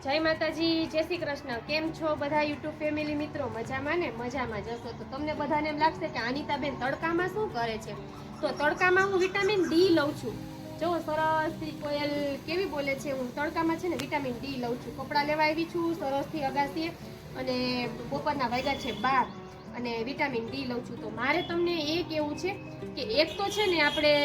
જય માતાજી, જય શ્રી કૃષ્ણ। કેમ છો બધા યુટ્યુબ ફેમિલી મિત્રો? મજામાં ને? મજામાં જશો તો તમને બધાને એમ લાગશે કે અનિતાબેન તડકામાં શું કરે છે। તો તડકામાં હું વિટામિન ડી લઉં છું। જો સરસથી કોયલ કેવી બોલે છે। હું તડકામાં છે ને વિટામિન ડી લઉં છું। કપડાં લેવા આવી છું સરસથી અગાસીએ અને બપોરના વાગ્યા છે 12 અને વિટામિન ડી લઉં છું। તો મારે તમને એ કહેવું છે કે એક તો છે ને આપણે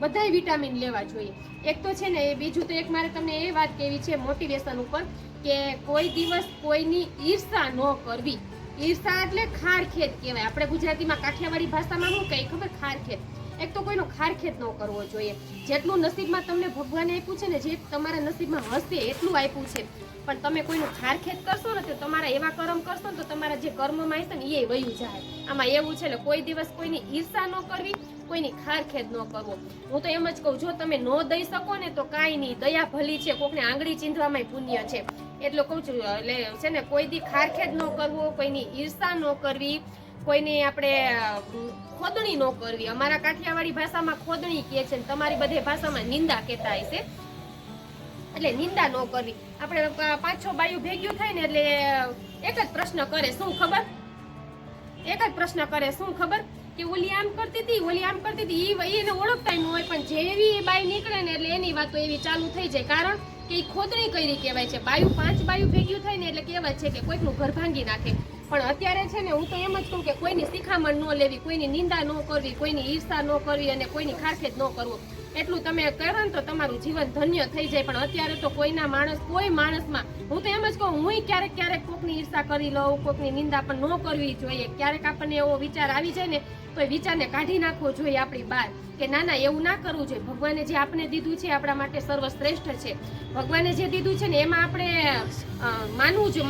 બધાય વિટામિન લેવા જોઈએ। એક તો છે ને બીજું તો એક મારે તમને એ વાત કહેવી છે મોટિવેશન ઉપર કે કોઈ દિવસ કોઈની ઈર્ષા ન કરવી। ઈર્ષા એટલે ખારખેદ કહેવાય। આપણે ગુજરાતીમાં કાઠિયાવાડી ભાષામાં શું કહે ખબર? ખારખેદ। એક તો કોઈનો ખારખેદ ન કરવો જોઈએ। જેટલું નસીબમાં તમને ભગવાને આપ્યું છે ને, જે તમારા નસીબમાં હશે એટલું આપ્યું છે, પણ તમે કોઈનું ખારખેદ કરશો ને તો તમારા એવા કર્મ કરશો ને તો તમારા જે કર્મમાં હશે ને એ વયું જાય। આમાં એવું છે એટલે કોઈ દિવસ કોઈની ઈર્ષા ન કરવી, કોઈની ખારખેદ ન કરવો। હું તો એમ જ કહું, જો તમે ન દઈ શકો ને તો કાંઈ નહીં, દયા ભલી છે, કોકને આંગળી ચીંધવામાં પુણ્ય છે। એટલે કહું છું, એટલે છે ને કોઈ દી ખારખેદ ન કરવો, કોઈની ઈર્ષા ન કરવી, કોઈની આપણે ખોદણી ન કરવી। અમારા કાઠિયાવાડી ભાષામાં ખોદણી કહે છે, તમારી બધી ભાષામાં નિંદા કહેતા હશે, એટલે નિંદા ન કરવી। આપણે 5-6 બાયું ભેગ્યું થાય ને એટલે એક જ પ્રશ્ન કરે, શું ખબર? એક જ પ્રશ્ન કરે, શું ખબર? કે ઓલી આમ કરતી હતી, ઓલી આમ કરતી હતી। એને ઓળખતા ન હોય, પણ જેવી એ બાઈ નીકળે ને એટલે એની વાતો એવી ચાલુ થઈ જાય, કારણ કે એ ખોદણી કરી કહેવાય છે। 5 બાયું ભેગ્યું થાય ને એટલે કહેવાય છે કે કોઈકનું ઘર ભાંગી નાખે। પણ અત્યારે છે ને હું તો એમ જ કહું કે કોઈની શિખામણ ન લેવી, કોઈની નિંદા ન કરવી, કોઈની ઈર્ષા ન કરવી અને કોઈની ખારખેદ ન કરવો। એટલું તમે કરો ને તો તમારું જીવન ધન્ય થઈ જાય। પણ અત્યારે તો કોઈ માણસમાં હું તો એમ જ કહું, હું ક્યારેક કોકની ઈર્ષા કરી લઉં, કોકની નિંદા પણ ન કરવી જોઈએ। ક્યારેક આપણને એવો વિચાર આવી જાય ને તો એ વિચારને કાઢી નાખવો જોઈએ આપણી બહાર, કે ના એવું ના કરવું જોઈએ। ભગવાને જે આપણે દીધું છે આપણા માટે સર્વશ્રેષ્ઠ છે। ભગવાને જે દીધું છે ને એમાં આપણે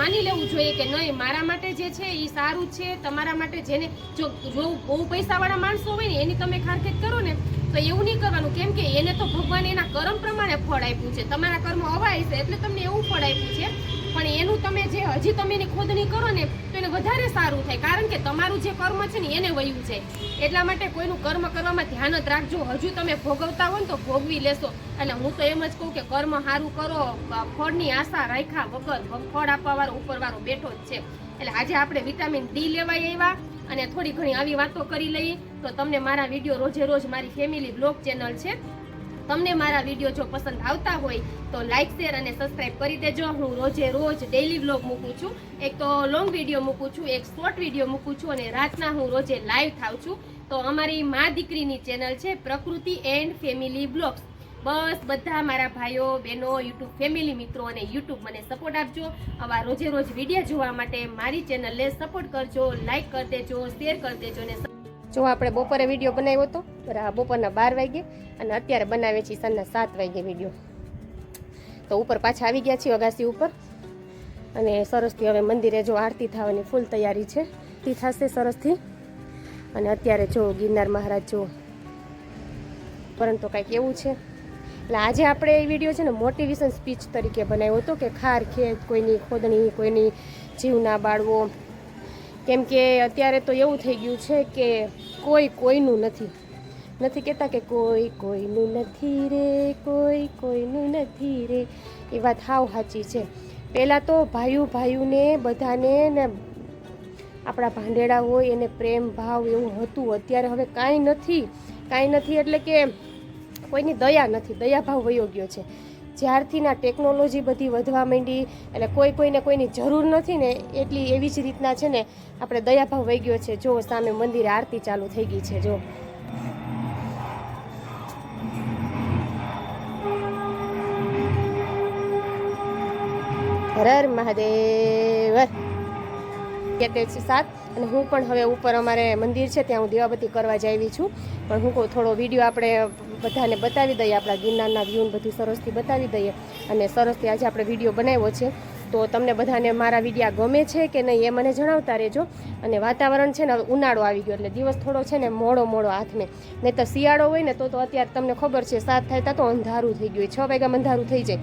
માની લેવું જોઈએ કે નહીં, મારા માટે જે છે એ સારું છે। તમારા માટે જેને જો બહુ પૈસાવાળા માણસો હોય ને એની તમે ખારખેદ કરો ને તો એવું નહીં કરવાનું, કેમ કે એને તો ભગવાને એના કર્મ પ્રમાણે ફળ આપ્યું છે। તમારા કર્મ હવાય છે એટલે તમને એવું ફળ આપ્યું છે, પણ એનું તમે જે હજી તમે એની ખોદણી કરો ને તો એને વધારે સારું થાય, કારણ કે તમારું જે કર્મ છે ને એને વયું છે। એટલા માટે કોઈનું કર્મ કરવામાં ધ્યાન જ રાખજો। હજુ તમે ભોગવતા હોય ને તો ભોગવી લેશો। એટલે હું તો એમ જ કહું કે કર્મ સારું કરો, ફળની આશા રાખ્યા વગર ફળ આપવા વાળો ઉપરવાળો બેઠો જ છે। એટલે આજે આપણે વિટામિન ડી લેવાય આવ્યા અને થોડી ઘણી આવી વાતો કરી લઈએ। તો તમને મારા વિડીયો રોજે રોજ મારી ફેમિલી બ્લોગ ચેનલ છે, તમને મારા વિડીયો જો પસંદ આવતા હોય તો લાઈક, શેર અને સબસ્ક્રાઇબ કરી દેજો। હું રોજે રોજ ડેઈલી વ્લોગ મૂકું છું, એક તો લોંગ વિડીયો મૂકું છું, એક શોર્ટ વિડીયો મૂકું છું અને રાતના હું રોજે લાઈવ થાઉં છું। તો અમારી મા દીકરીની ચેનલ છે પ્રકૃતિ એન્ડ ફેમિલી બ્લોગ્સ। બસ બધા મારા ભાઈઓ બહેનો યુટ્યુબ ફેમિલી મિત્રો અને યુટ્યુબ મને સપોર્ટ આપજો। આવા રોજે રોજ વિડીયો જોવા માટે મારી ચેનલને સપોર્ટ કરજો, લાઈક કરી દેજો, શેર કરી દેજો। ને જો આપણે બપોરે વિડીયો બનાવ્યો હતો બપોરના 12 વાગે અને અત્યારે બનાવીએ છીએ સાંજના 7 વાગે વિડીયો। તો ઉપર પાછા આવી ગયા છીએ અગાસી ઉપર અને સરસથી હવે મંદિરે જો આરતી થવાની ફૂલ તૈયારી છે, આરતી થશે સરસથી। અને અત્યારે જો ગિરનાર મહારાજ જો, પરંતુ કાંઈક એવું છે એટલે આજે આપણે એ વિડીયો છે ને મોટિવેશન સ્પીચ તરીકે બનાવ્યો હતો કે ખારખેદ, કોઈની ખોદણી, કોઈની જીવ ના બાળવો। કેમ કે અત્યારે તો એવું થઈ ગયું છે કે કોઈનું નથી કહેતા કે કોઈનું નથી રે, કોઈનું નથી રે। એ વાત હાવ સાચી છે। પહેલાં તો ભાઈઓને બધાને ને આપણા ભાંડેડા હોય એને પ્રેમ ભાવ એવું હતું। અત્યારે હવે કાંઈ નથી એટલે કે કોઈની દયા નથી, દયા ભાવ વયો ગયો છે। જ્યારથી ના ટેકનોલોજી બધી વધવા માંડી એટલે કોઈની જરૂર નથી ને એટલી એવી જ રીતના છે ને આપણે દયાભાવ વહી ગયો છે। જો સામે મંદિરે આરતી ચાલુ થઈ ગઈ છે, જો હર હર મહાદેવ કહેતે છે 7। અને હું પણ હવે ઉપર અમારે મંદિર છે ત્યાં હું દીવાબત્તી કરવા જ આવી છું, પણ હું કહું થોડો વિડીયો આપણે બધાને બતાવી દઈએ, આપણા ગિરનારના વ્યૂને બધું સરસથી બતાવી દઈએ। અને સરસથી આજે આપણે વિડીયો બનાવ્યો છે, તો તમને બધાને મારા વિડીયા ગમે છે કે નહીં એ મને જણાવતા રહેજો। અને વાતાવરણ છે ને ઉનાળો આવી ગયો એટલે દિવસ થોડો છે ને મોડો હાથમે, નહીં તો શિયાળો હોય ને તો અત્યારે તમને ખબર છે 7 થાય તો અંધારું થઈ ગયું, 6 વાગ્યામાં અંધારું થઈ જાય।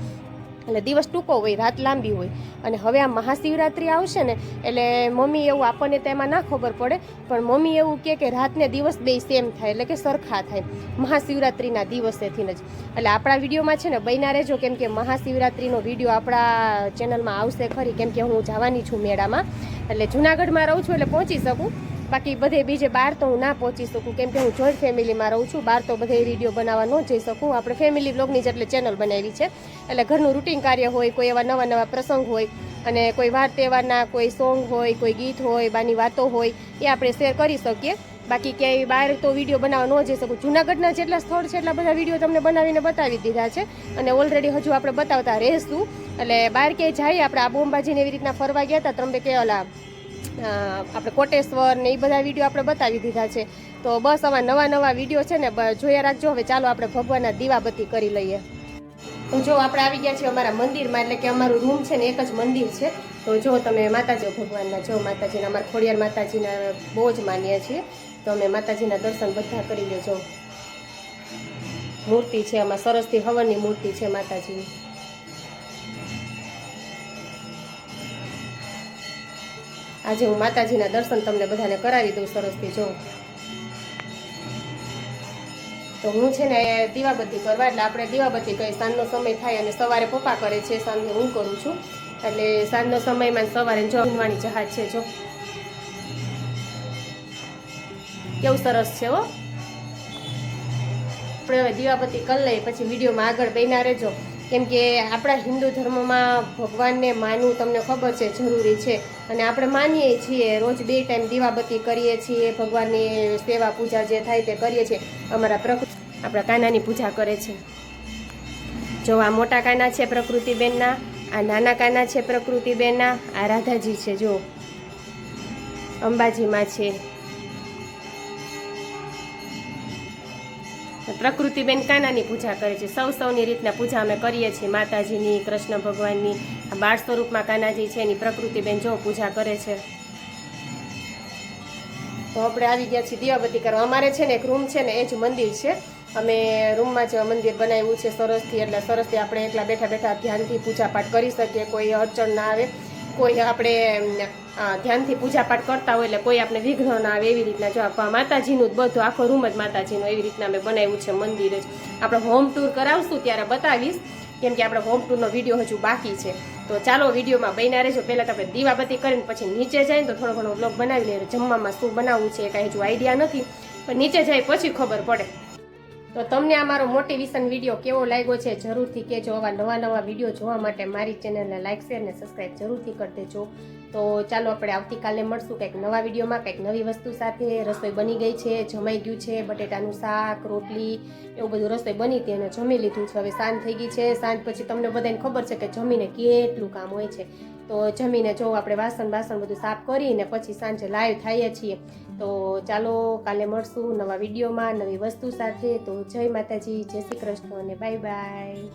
એટલે દિવસ ટૂંકો હોય, રાત લાંબી હોય. અને હવે આ મહાશિવરાત્રિ આવશે ને એટલે મમ્મી એવું આપણને તેમાં ના ખબર પડે, પણ મમ્મી એવું કે રાતને દિવસ બે સેમ થાય, એટલે કે સરખા થાય મહાશિવરાત્રિના દિવસેથી જ. એટલે આપણા વિડીયોમાં છે ને બન્યા રહેજો, કેમ કે મહાશિવરાત્રિનો વિડીયો આપણા ચેનલમાં આવશે ખરી, કેમ કે હું જવાની છું મેળામાં. એટલે જુનાગઢમાં રહું છું એટલે પહોંચી શકું, બાકી બધે બીજે બહાર તો હું ના પહોંચી શકું, કેમ કે હું જોઈન્ટ ફેમિલીમાં રહું છું. બહાર તો બધે વિડીયો બનાવવા ન જઈ શકું. આપણે ફેમિલી બ્લોગની જ એટલે ચેનલ બનાવી છે, એટલે ઘરનું રૂટિન કાર્ય હોય, કોઈ એવા નવા નવા પ્રસંગ હોય, અને કોઈ વાર તહેવારના કોઈ સોંગ હોય, કોઈ ગીત હોય, બાની વાતો હોય, એ આપણે શેર કરી શકીએ. બાકી ક્યાંય બહાર તો વિડીયો બનાવવા ન જઈ શકું. જુનાગઢના જેટલા સ્થળ છે એટલા બધા વિડીયો તમને બનાવીને બતાવી દીધા છે, અને ઓલરેડી હજુ આપણે બતાવતા રહેશું. એટલે બહાર ક્યાંય જઈએ, આપણે આબુ અંબાજીને એવી રીતના ફરવા ગયા હતા, ત્રંબકેલા, આપણે કોટેશ્વર ને એ બધા વિડીયો આપણે બતાવી દીધા છે. તો બસ આવા નવા નવા વિડીયો છે ને જોયા રાખજો. હવે ચાલો આપણે ભગવાનના દીવાબત્તી કરી લઈએ. તો જો આપણે આવી ગયા છીએ અમારા મંદિરમાં, એટલે કે અમારું રૂમ છે ને એક જ મંદિર છે. તો જો તમે માતાજી ભગવાનના, જો માતાજીના, અમારા ખોડિયાર માતાજીના બહુ જ માનીએ છીએ. તો અમે માતાજીના દર્શન બધા કરી લેજો. મૂર્તિ છે આમાં, સરસથી હવનની મૂર્તિ છે માતાજીની. આજે હું માતાજીના દર્શન તમને બધાને કરાવી દઉં સરસથી. જો તો હું છે ને દીવાબત્તી કરવા, એટલે આપણે દીવાબત્તી કરી, સાંજનો સમય થાય, અને સવારે પપ્પા કરે છે, સાંજે હું કરું છું. એટલે સાંજનો સમયમાં સવારે જો ઊંઘવાની જહાજ છે, જો કેવું સરસ છે હો. આપણે હવે દીવાબત્તી કરી લઈએ, પછી વિડીયોમાં આગળ બન્યા રહેજો. કેમ કે આપણા હિન્દુ ધર્મમાં ભગવાનને માનવું તમને ખબર છે જરૂરી છે, અને આપણે માનીએ છીએ, રોજ 2 ટાઈમ દીવાબત્તી કરીએ છીએ, ભગવાનની સેવા પૂજા જે થાય તે કરીએ છીએ. અમારા આપણા કાનાની પૂજા કરે છે. જો આ મોટા કાના છે પ્રકૃતિબેનના, આ નાના કાના છે પ્રકૃતિબેનના, આ રાધાજી છે, જો અંબાજીમાં છે. પ્રકૃતિબેન કાનાની પૂજા કરે છે. સૌની રીતના પૂજા અમે કરીએ છીએ, માતાજીની, કૃષ્ણ ભગવાનની. આ બાળ સ્વરૂપમાં કાનાજી છે એની પ્રકૃતિબેન જો પૂજા કરે છે. તો આપણે આવી ગયા છીએ દીવાબત્તી કરવા. અમારે છે ને એક રૂમ છે ને એ જ મંદિર છે. અમે રૂમમાં જ મંદિર બનાવ્યું છે સરસથી, એટલે સરસથી આપણે એકલા બેઠા બેઠા ધ્યાનથી પૂજા પાઠ કરી શકીએ, કોઈ અડચણ ના આવે, કોઈ આપણે ધ્યાનથી પૂજાપાઠ કરતા હોય એટલે કોઈ આપણે વિઘ્ન ના આવે, એવી રીતના જો માતાજીનું જ બધું, આખો રૂમ જ માતાજીનો, એવી રીતના અમે બનાવ્યું છે મંદિર જ. આપણે હોમ ટૂર કરાવશું ત્યારે બતાવીશ, કેમ કે આપણે હોમ ટૂરનો વિડીયો હજુ બાકી છે. તો ચાલો વિડીયોમાં બન્યા રહેજો. પહેલાં તો આપણે દીવાબત્તી કરીને પછી નીચે જઈને તો થોડો ઘણો બ્લોગ બનાવી લઈએ. જમવામાં શું બનાવવું છે એ કાંઈ હજુ આઈડિયા નથી, પણ નીચે જાય પછી ખબર પડે. તો તમને આ મારો મોટિવેશન વિડીયો કેવો લાગ્યો છે જરૂરથી કહેજો. આવા નવા નવા વિડીયો જોવા માટે મારી ચેનલને લાઇક, શેર ને સબસ્ક્રાઈબ જરૂરથી કરી દેજો. તો ચાલો આપણે આવતીકાલે મળશું કંઈક નવા વિડીયોમાં, કંઈક નવી વસ્તુ સાથે. રસોઈ બની ગઈ છે, જમાઈ ગયું છે, બટેટાનું શાક, રોટલી, એવું બધું રસોઈ બની હતી અને જમી લીધું છે. હવે સાંજ થઈ ગઈ છે. સાંજ પછી તમને બધાને ખબર છે કે જમીને કેટલું કામ હોય છે. તો જમીને જો આપણે વાસણ બધું સાફ કરીને પછી સાંજે લાઈવ થઈએ છીએ. તો ચાલો કાલે મળશું નવા વિડીયોમાં, નવી વસ્તુ સાથે. તો જય માતાજી, જય શ્રી કૃષ્ણ અને બાય બાય.